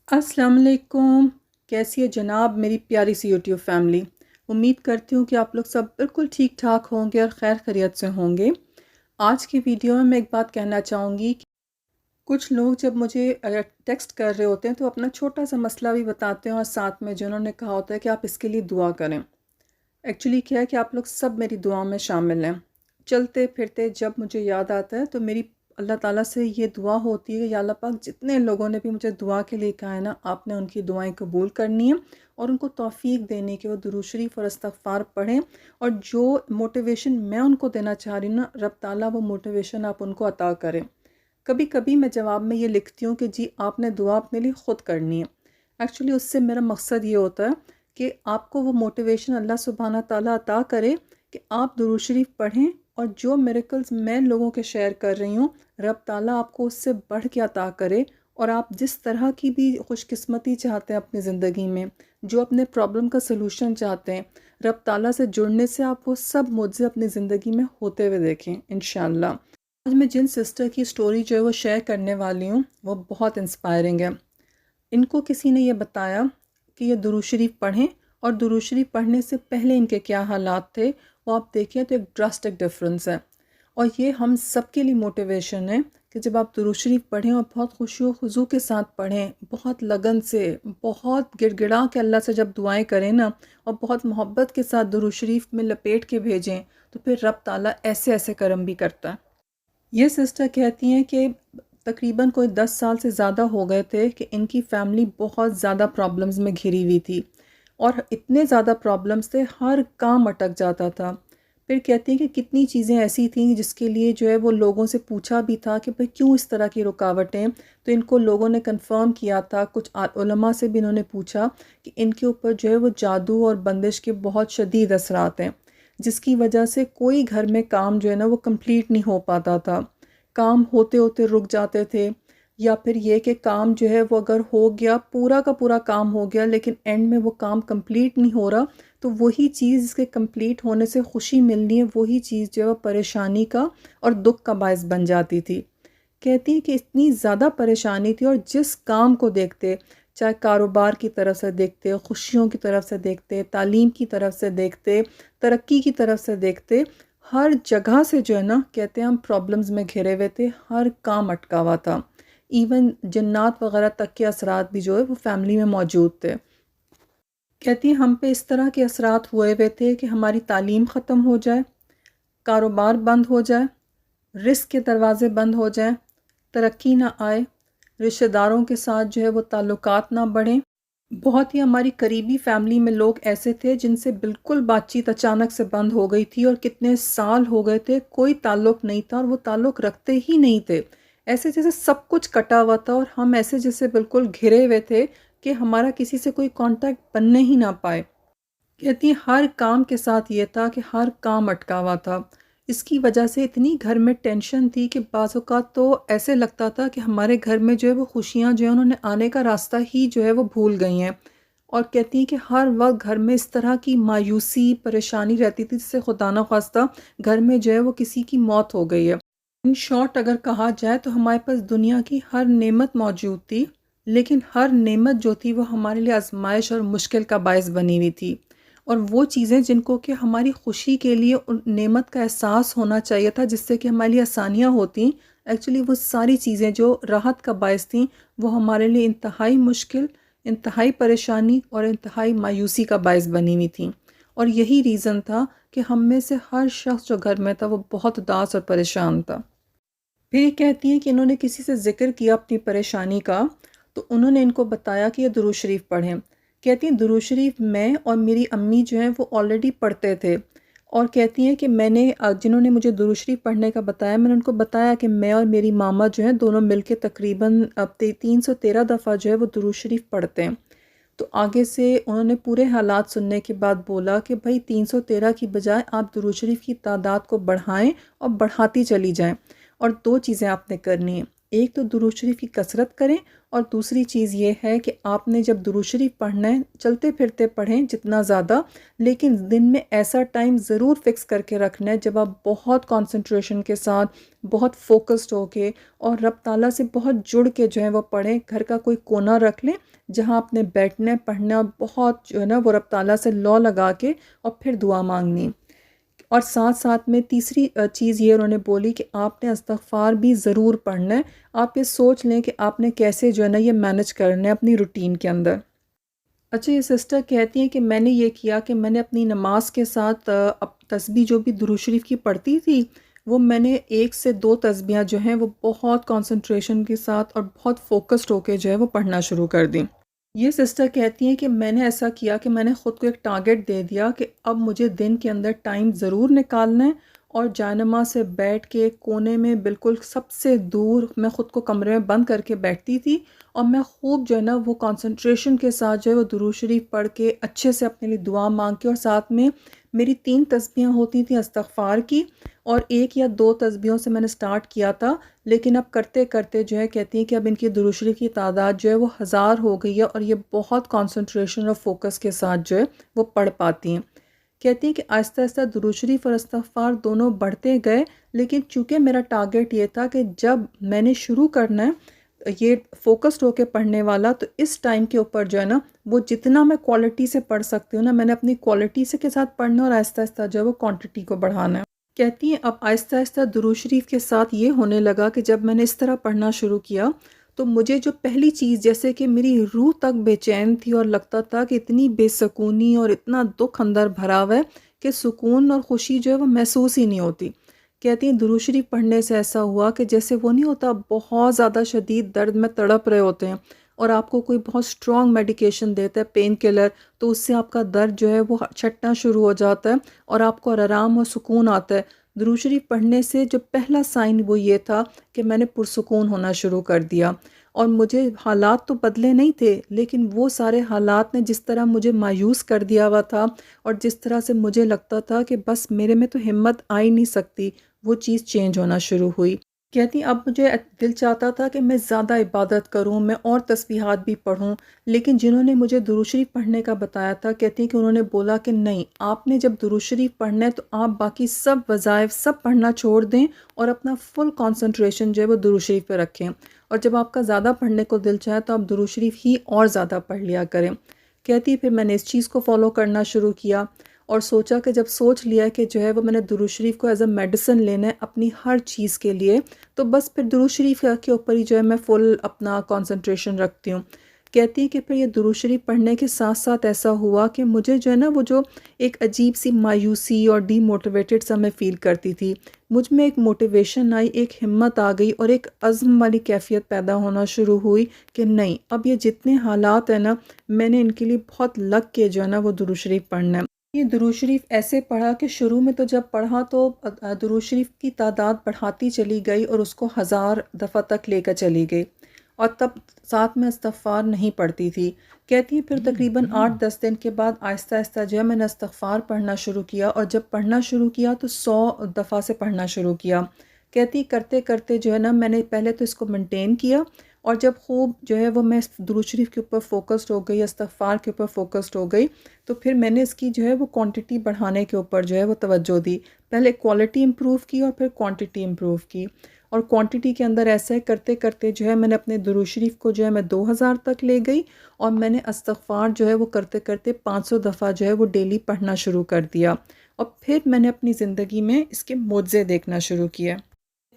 अस्सलाम वालेकुम। कैसी है जनाब मेरी प्यारी सी यूट्यूब फैमिली। उम्मीद करती हूँ कि आप लोग सब बिल्कुल ठीक ठाक होंगे और खैर खैरियत से होंगे। आज की वीडियो में मैं एक बात कहना चाहूँगी कि कुछ लोग जब मुझे टेक्स्ट कर रहे होते हैं तो अपना छोटा सा मसला भी बताते हैं और साथ में जिन्होंने कहा होता है कि आप इसके लिए दुआ करें। एक्चुअली क्या है कि आप लोग सब मेरी दुआ में शामिल हैं। चलते फिरते जब मुझे याद आता है तो मेरी अल्लाह ताला से ये दुआ होती है कि या अल्लाह पाक जितने लोगों ने भी मुझे दुआ के लिए कहा है ना, आपने उनकी दुआएं कबूल करनी है और उनको तौफीक देने के वो दुरूद शरीफ और इस्तग़फ़ार पढ़ें। और जो मोटिवेशन मैं उनको देना चाह रही हूँ ना, रब ताला वो मोटिवेशन आप उनको अता करें। कभी कभी मैं जवाब में ये लिखती हूँ कि जी आपने दुआ अपने लिए ख़ुद करनी है। एक्चुअली उससे मेरा मकसद ये होता है कि आपको वो मोटिवेशन अल्लाह सुब्हाना ताला अता करे कि आप दुरूद शरीफ पढ़ें और जो मिरेकल्स मैं लोगों के शेयर कर रही हूँ, रब ताला आपको उससे बढ़ के अता करे। और आप जिस तरह की भी खुशकिस्मती चाहते हैं अपनी ज़िंदगी में, जो अपने प्रॉब्लम का सलूशन चाहते हैं, रब ताला से जुड़ने से आप वो सब मुझसे अपनी ज़िंदगी में होते हुए देखें इंशाअल्लाह। आज मैं जिन सिस्टर की स्टोरी जो है वो शेयर करने वाली हूँ वो बहुत इंस्पायरिंग है। इनको किसी ने ये बताया कि ये दुरूद शरीफ पढ़ें, और दुरूद शरीफ पढ़ने से पहले इनके क्या हालात थे वो आप देखें तो एक ड्रास्टिक डिफरेंस है। और ये हम सब के लिए मोटिवेशन है कि जब आप दुरूद शरीफ पढ़ें और बहुत खुशी व खुजू के साथ पढ़ें, बहुत लगन से, बहुत गिड़गिड़ा के अल्लाह से जब दुआएं करें ना, और बहुत मोहब्बत के साथ दुरूद शरीफ में लपेट के भेजें, तो फिर रब ताला ऐसे ऐसे करम भी करता है। ये सिस्टर कहती हैं कि तकरीबन कोई 10 साल से ज़्यादा हो गए थे कि इनकी फैमिली बहुत ज़्यादा प्रॉब्लम्स में घिरी हुई थी, और इतने ज़्यादा प्रॉब्लम्स थे, हर काम अटक जाता था। फिर कहती हैं कि कितनी चीज़ें ऐसी थीं जिसके लिए जो है वो लोगों से पूछा भी था कि भाई क्यों इस तरह की रुकावटें, तो इनको लोगों ने कंफर्म किया था। कुछ उलमा से भी इन्होंने पूछा कि इनके ऊपर जो है वो जादू और बंदिश के बहुत शदीद असरात हैं, जिसकी वजह से कोई घर में काम जो है ना वो कंप्लीट नहीं हो पाता था। काम होते होते रुक जाते थे, या फिर ये कि काम जो है वो अगर हो गया, पूरा का पूरा काम हो गया, लेकिन एंड में वो काम कंप्लीट नहीं हो रहा, तो वही चीज़ जिसके कंप्लीट होने से खुशी मिलनी है, वही चीज़ जो है वो परेशानी का और दुख का बायस बन जाती थी। कहती है कि इतनी ज़्यादा परेशानी थी, और जिस काम को देखते, चाहे कारोबार की तरफ से देखते, खुशियों की तरफ से देखते, तालीम की तरफ से देखते, तरक्की की तरफ से देखते, हर जगह से जो है ना, कहते हैं हम प्रॉब्लम्स में घिरे हुए थे, हर काम अटका हुआ था। इवन जन्नात वगैरह तक के असरात भी जो है वो फैमिली में मौजूद थे। कहती हैं हम पे इस तरह के असरात हुए हुए थे कि हमारी तालीम ख़त्म हो जाए, कारोबार बंद हो जाए, रिस्क के दरवाज़े बंद हो जाएं, तरक्की ना आए, रिश्तेदारों के साथ जो है वो ताल्लुकात ना बढ़ें। बहुत ही हमारी करीबी फैमिली में लोग ऐसे थे जिनसे बिल्कुल बातचीत अचानक से बंद हो गई थी, और कितने साल हो गए थे कोई ताल्लुक़ नहीं था, और वो ताल्लुक़ रखते ही नहीं थे। ऐसे जैसे सब कुछ कटा हुआ था, और हम ऐसे जैसे बिल्कुल घिरे हुए थे कि हमारा किसी से कोई कांटेक्ट बनने ही ना पाए। कहती हैं हर काम के साथ ये था कि हर काम अटका हुआ था। इसकी वजह से इतनी घर में टेंशन थी कि बाज़ औक़ात तो ऐसे लगता था कि हमारे घर में जो है वो खुशियाँ जो है उन्होंने आने का रास्ता ही जो है वो भूल गई हैं। और कहती हैं कि हर वक्त घर में इस तरह की मायूसी, परेशानी रहती थी जिससे खुदा न ख़ास्ता घर में जो है वो किसी की मौत हो गई है। इन शॉर्ट अगर कहा जाए तो हमारे पास दुनिया की हर नेमत मौजूद थी, लेकिन हर नेमत जो थी वो हमारे लिए आजमाइश और मुश्किल का बायस बनी हुई थी। और वो चीज़ें जिनको कि हमारी खुशी के लिए उन नेमत का एहसास होना चाहिए था, जिससे कि हमारे लिए आसानियाँ होती, एक्चुअली वो सारी चीज़ें जो राहत का बायस थी वो हमारे लिए इंतहाई मुश्किल, इंतहाई परेशानी और इंतहाई मायूसी का बायस बनी हुई थी। और यही रीज़न था कि हम में से हर शख्स जो घर में था वो बहुत उदास और परेशान था। फिर ये कहती हैं कि इन्होंने किसी से ज़िक्र किया अपनी परेशानी का, तो उन्होंने इनको बताया कि ये दुरूद शरीफ पढ़ें। कहती हैं दुरूद शरीफ मैं और मेरी अम्मी जो हैं वो ऑलरेडी पढ़ते थे, और कहती हैं कि मैंने जिन्होंने मुझे दुरूद शरीफ पढ़ने का बताया, मैंने उनको बताया कि मैं और मेरी मामा जो हैं दोनों मिलके तकरीबन अब 313 दफ़ा जो है वो दुरूद शरीफ पढ़ते हैं। तो आगे से उन्होंने पूरे हालात सुनने के बाद बोला कि भाई 313 की बजाय आप दुरूद शरीफ की तादाद को बढ़ाएं और बढ़ाती चली जाएं, और दो चीज़ें आपने करनी है। ایک تو درود شریف کی کثرت کریں، اور دوسری چیز یہ ہے کہ آپ نے جب درود شریف پڑھنا ہے چلتے پھرتے پڑھیں جتنا زیادہ، لیکن دن میں ایسا ٹائم ضرور فکس کر کے رکھنا ہے جب آپ بہت کانسنٹریشن کے ساتھ، بہت فوکسڈ ہو کے اور رب تعالیٰ سے بہت جڑ کے جو ہے وہ پڑھیں۔ گھر کا کوئی کونا رکھ لیں جہاں آپ نے بیٹھنا ہے، پڑھنا ہے، اور بہت جو ہے نا وہ رب تعالیٰ سے لو لگا کے اور پھر دعا مانگنی۔ اور ساتھ ساتھ میں تیسری چیز یہ انہوں نے بولی کہ آپ نے استغفار بھی ضرور پڑھنا ہے۔ آپ یہ سوچ لیں کہ آپ نے کیسے جو ہے نا یہ مینج کرنا ہے اپنی روٹین کے اندر۔ اچھا، یہ سسٹر کہتی ہیں کہ میں نے یہ کیا کہ میں نے اپنی نماز کے ساتھ تسبیح جو بھی درود شریف کی پڑھتی تھی، وہ میں نے 1 سے 2 تسبیحاں جو ہیں وہ بہت کانسنٹریشن کے ساتھ اور بہت فوکسڈ ہو کے جو ہے وہ پڑھنا شروع کر دیں۔ یہ سسٹر کہتی ہیں کہ میں نے ایسا کیا کہ میں نے خود کو ایک ٹارگٹ دے دیا کہ اب مجھے دن کے اندر ٹائم ضرور نکالنا ہے، اور جائے نماز سے بیٹھ کے کونے میں بالکل سب سے دور میں خود کو کمرے میں بند کر کے بیٹھتی تھی، اور میں خوب جو ہے نا وہ کانسنٹریشن کے ساتھ جو ہے وہ درود شریف پڑھ کے اچھے سے اپنے لیے دعا مانگ کے، اور ساتھ میں میری 3 تسبیحاں ہوتی تھیں استغفار کی، اور 1 یا 2 تسبیحوں سے میں نے سٹارٹ کیا تھا، لیکن اب کرتے کرتے جو ہے کہتی ہیں کہ اب ان کی درود شریف کی تعداد جو ہے وہ 1000 ہو گئی ہے، اور یہ بہت کانسنٹریشن اور فوکس کے ساتھ جو ہے وہ پڑھ پاتی ہیں۔ کہتی ہیں کہ آہستہ آہستہ درود شریف اور استغفار دونوں بڑھتے گئے، لیکن چونکہ میرا ٹارگٹ یہ تھا کہ جب میں نے شروع کرنا ہے یہ فوکسڈ ہو کے پڑھنے والا، تو اس ٹائم کے اوپر جو ہے نا وہ جتنا میں کوالٹی سے پڑھ سکتی ہوں نا، میں نے اپنی کوالٹی سے کے ساتھ پڑھنا، اور آہستہ آہستہ جو ہے وہ کوانٹٹی کو بڑھانا ہے۔ کہتی ہیں اب آہستہ آہستہ درود شریف کے ساتھ یہ ہونے لگا کہ جب میں نے اس طرح پڑھنا شروع کیا تو مجھے جو پہلی چیز جیسے کہ میری روح تک بے چین تھی، اور لگتا تھا کہ اتنی بے سکونی اور اتنا دکھ اندر بھرا ہوا ہے کہ سکون اور خوشی جو ہے وہ محسوس ہی نہیں ہوتی۔ کہتی ہیں درود شریف پڑھنے سے ایسا ہوا کہ جیسے وہ نہیں ہوتا بہت زیادہ شدید درد میں تڑپ رہے ہوتے ہیں، اور آپ کو کوئی بہت سٹرونگ میڈیکیشن دیتا ہے، پین کلر، تو اس سے آپ کا درد جو ہے وہ چھٹنا شروع ہو جاتا ہے، اور آپ کو آرام اور سکون آتا ہے۔ درود شریف پڑھنے سے جو پہلا سائن وہ یہ تھا کہ میں نے پرسکون ہونا شروع کر دیا، اور مجھے حالات تو بدلے نہیں تھے، لیکن وہ سارے حالات نے جس طرح مجھے مایوس کر دیا ہوا تھا، اور جس طرح سے مجھے لگتا تھا کہ بس میرے میں تو ہمت آ ہی نہیں سکتی، وہ چیز چینج ہونا شروع ہوئی۔ کہتی اب مجھے دل چاہتا تھا کہ میں زیادہ عبادت کروں، میں اور تسبیحات بھی پڑھوں، لیکن جنہوں نے مجھے درود شریف پڑھنے کا بتایا تھا، کہتی ہیں کہ انہوں نے بولا کہ نہیں، آپ نے جب درود شریف پڑھنا ہے تو آپ باقی سب وظائف سب پڑھنا چھوڑ دیں، اور اپنا فل کانسنٹریشن جو ہے وہ درود شریف پہ رکھیں، اور جب آپ کا زیادہ پڑھنے کو دل چاہے تو آپ درود شریف ہی اور زیادہ پڑھ لیا کریں۔ کہتی پھر میں نے اس چیز کو فالو کرنا شروع کیا، اور سوچا کہ جب سوچ لیا کہ جو ہے وہ میں نے درود شریف کو ایز اے میڈیسن لینا ہے اپنی ہر چیز کے لیے، تو بس پھر درود شریف کے اوپر ہی جو ہے میں فل اپنا کانسنٹریشن رکھتی ہوں۔ کہتی ہیں کہ پھر یہ درود شریف پڑھنے کے ساتھ ساتھ ایسا ہوا کہ مجھے جو ہے نا وہ جو ایک عجیب سی مایوسی اور ڈی موٹیویٹڈ سا میں فیل کرتی تھی، مجھ میں ایک موٹیویشن آئی، ایک ہمت آ گئی، اور ایک عزم والی کیفیت پیدا ہونا شروع ہوئی کہ نہیں، اب یہ جتنے حالات ہیں نا، میں نے ان کے لیے بہت لگ کے جو ہے نا وہ درود شریف پڑھنا ہے۔ یہ درود شریف ایسے پڑھا کہ شروع میں تو جب پڑھا تو درود شریف کی تعداد بڑھاتی چلی گئی، اور اس کو 1000 دفعہ تک لے کر چلی گئی، اور تب ساتھ میں استغفار نہیں پڑھتی تھی۔ کہتی ہیں پھر تقریباً 8-10 دن کے بعد آہستہ آہستہ جو ہے میں نے استغفار پڑھنا شروع کیا، اور جب پڑھنا شروع کیا تو 100 دفعہ سے پڑھنا شروع کیا۔ کہتی کرتے کرتے جو ہے نا میں نے پہلے تو اس کو مینٹین کیا، اور جب خوب جو ہے وہ میں درود شریف کے اوپر فوکسڈ ہو گئی، استغفار کے اوپر فوکسڈ ہو گئی، تو پھر میں نے اس کی جو ہے وہ کوانٹٹی بڑھانے کے اوپر جو ہے وہ توجہ دی۔ پہلے کوالٹی امپروو کی اور پھر کوانٹٹی امپروو کی، اور کوانٹٹی کے اندر ایسا ہے کرتے کرتے جو ہے میں نے اپنے درود شریف کو جو ہے میں 2000 تک لے گئی، اور میں نے استغفار جو ہے وہ کرتے کرتے 500 دفعہ جو ہے وہ ڈیلی پڑھنا شروع کر دیا، اور پھر میں نے اپنی زندگی میں اس کے معجزے دیکھنا شروع کیا۔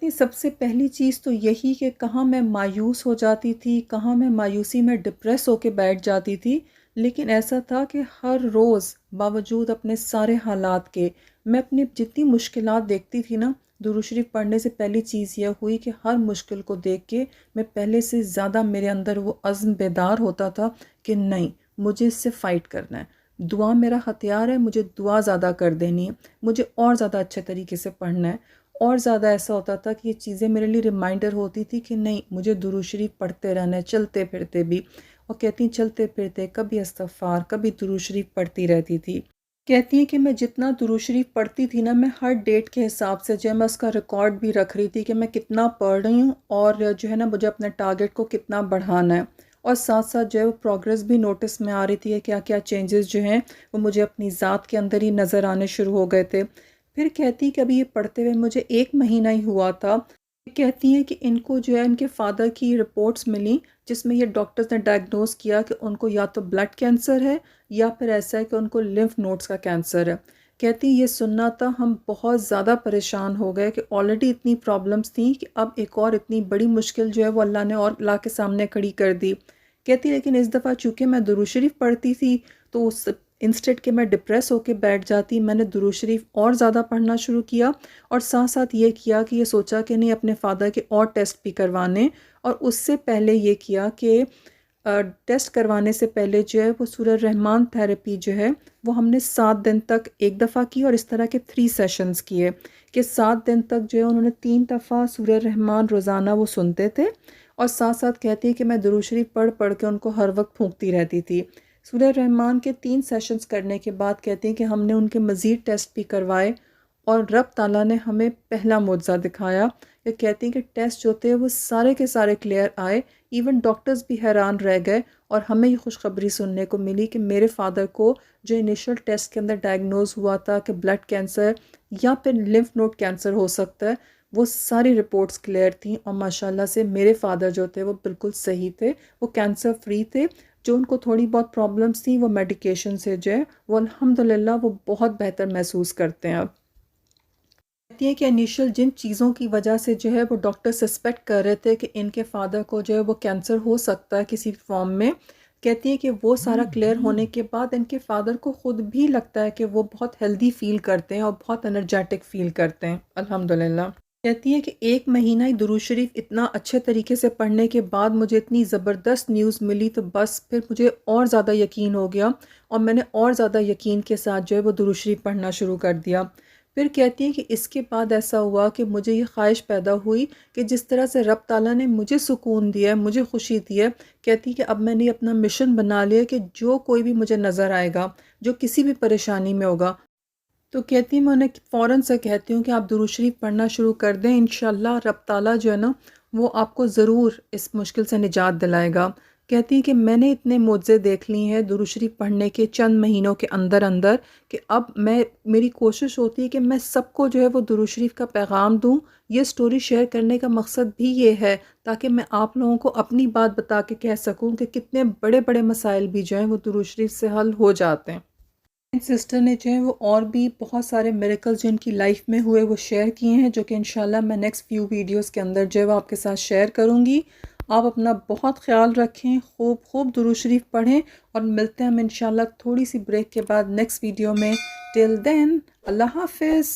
سب سے پہلی چیز تو یہی کہ کہاں میں مایوس ہو جاتی تھی، کہاں میں مایوسی میں ڈپریس ہو کے بیٹھ جاتی تھی، لیکن ایسا تھا کہ ہر روز باوجود اپنے سارے حالات کے، میں اپنی جتنی مشکلات دیکھتی تھی نا، درود شریف پڑھنے سے پہلی چیز یہ ہوئی کہ ہر مشکل کو دیکھ کے میں پہلے سے زیادہ میرے اندر وہ عزم بیدار ہوتا تھا کہ نہیں، مجھے اس سے فائٹ کرنا ہے، دعا میرا ہتھیار ہے، مجھے دعا زیادہ کر دینی ہے، مجھے اور زیادہ اچھے طریقے سے پڑھنا ہے۔ اور زیادہ ایسا ہوتا تھا کہ یہ چیزیں میرے لیے ریمائنڈر ہوتی تھی کہ نہیں، مجھے درود شریف پڑھتے رہنا ہے، چلتے پھرتے بھی، اور کہتی ہیں چلتے پھرتے کبھی استغفار کبھی درود شریف پڑھتی رہتی تھی۔ कहती हैं कि मैं जितना दुरूद शरीफ पढ़ती थी ना, मैं हर डेट के हिसाब से जो है मैं उसका रिकॉर्ड भी रख रही थी कि मैं कितना पढ़ रही हूँ और जो है ना मुझे अपने टारगेट को कितना बढ़ाना है। और साथ साथ जो है वो प्रोग्रेस भी नोटिस में आ रही थी कि क्या क्या चेंजेस जो हैं वो मुझे अपनी ज़ात के अंदर ही नज़र आने शुरू हो गए थे। फिर कहती कि अभी ये पढ़ते हुए मुझे 1 महीना ही हुआ था। कहती हैं कि इनको जो है इनके फादर की रिपोर्ट्स मिली, जिसमें ये डॉक्टर्स ने डायग्नोस किया कि उनको या तो ब्लड कैंसर है या फिर ऐसा है कि उनको लिम्फ नोड्स का कैंसर है। कहती ये सुनना था हम बहुत ज़्यादा परेशान हो गए कि ऑलरेडी इतनी प्रॉब्लम्स थी कि अब एक और इतनी बड़ी मुश्किल जो है वो अल्लाह ने और ला के सामने खड़ी कर दी। कहती लेकिन इस दफ़ा चूँकि मैं दुरूद शरीफ पढ़ती थी तो उस इंस्टेड के मैं डिप्रेस होके बैठ जाती, मैंने दुरूद शरीफ और ज़्यादा पढ़ना शुरू किया और साथ साथ ये किया कि ये सोचा कि नहीं अपने फ़ादर के और टेस्ट भी करवाने। और उससे पहले ये किया कि टेस्ट करवाने से पहले जो है वो सूरह रहमान थेरेपी जो है वो हमने 7 दिन तक एक दफ़ा की और इस तरह के 3 सेशंस किए कि 7 दिन तक जो है उन्होंने 3 दफ़ा सूरह रहमान रोज़ाना वो सुनते थे। और साथ साथ कहती है कि मैं दुरूद शरीफ पढ़ पढ़ के उनको हर वक्त फूंकती रहती थी। सूरह रहमान के 3 सेशंस करने के बाद कहती हैं कि हमने उनके मज़ीद टेस्ट भी करवाए और रब ताला ने हमें पहला मुआज़ा दिखाया। ये कहती हैं कि टेस्ट जो थे वो सारे के सारे क्लियर आए, इवन डॉक्टर्स भी हैरान रह गए। और हमें ये खुशखबरी सुनने को मिली कि मेरे फ़ादर को जो इनिशियल टेस्ट के अंदर डायग्नोज हुआ था कि ब्लड कैंसर या फिर लिम्फ नोड कैंसर हो सकता है, वो सारी रिपोर्ट्स क्लियर थी और माशाल्लाह से मेरे फ़ादर जो थे वो बिल्कुल सही थे, वो कैंसर फ्री थे। जो उनको थोड़ी बहुत प्रॉब्लम्स थी वो मेडिकेशन से जो है वो अल्हम्दुलिल्लाह वो बहुत बेहतर महसूस करते हैं अब। कहती हैं कि इनिशियल जिन चीज़ों की वजह से जो है वो डॉक्टर सस्पेक्ट कर रहे थे कि इनके फादर को जो है वो कैंसर हो सकता है किसी फॉर्म में, कहती हैं कि वो सारा क्लियर होने के बाद इनके फादर को ख़ुद भी लगता है कि वो बहुत हेल्दी फ़ील करते हैं और बहुत एनर्जेटिक फ़ील करते हैं अल्हम्दुलिल्लाह। कहती है कि 1 महीना ही दुरूद शरीफ इतना अच्छे तरीके से पढ़ने के बाद मुझे इतनी ज़बरदस्त न्यूज़ मिली तो बस फिर मुझे और ज़्यादा यकीन हो गया और मैंने और ज़्यादा यकीन के साथ जो है वो दुरूद शरीफ पढ़ना शुरू कर दिया। फिर कहती हैं कि इसके बाद ऐसा हुआ कि मुझे ये ख्वाहिश पैदा हुई कि जिस तरह से रब ताला ने मुझे सुकून दिया है, मुझे खुशी दी है, कहती है कि अब मैंने अपना मिशन बना लिया कि जो कोई भी मुझे नज़र आएगा, जो किसी भी परेशानी में होगा, तो कहती हैं मैं उन्हें फ़ौरन से कहती हूँ कि आप दुरूद शरीफ पढ़ना शुरू कर दें, इंशाअल्लाह रब ताला जो है ना वो आपको ज़रूर इस मुश्किल से निजात दिलाएगा। कहती हैं कि मैंने इतने मुआज़े देख लिए हैं दुरूद शरीफ पढ़ने के चंद महीनों के अंदर अंदर कि अब मेरी कोशिश होती है कि मैं सबको जो है वो दुरूद शरीफ का पैगाम दूँ। ये स्टोरी शेयर करने का मकसद भी ये है ताकि मैं आप लोगों को अपनी बात बता के कह सकूँ कि कितने बड़े बड़े मसाइल भी जो हैं वो दुरूद शरीफ से हल हो जाते हैं। सिस्टर ने जो है वो और भी बहुत सारे मिरेकल्स जो इनकी लाइफ में हुए वो शेयर किए हैं, जो कि इंशाल्लाह मैं नेक्स्ट फ्यू वीडियोस के अंदर जो है वो आपके साथ शेयर करूंगी। आप अपना बहुत ख्याल रखें, खूब खूब दुरूद शरीफ पढ़ें और मिलते हैं हम इंशाल्लाह थोड़ी सी ब्रेक के बाद नेक्स्ट वीडियो में। टिल देन अल्लाह हाफिज़।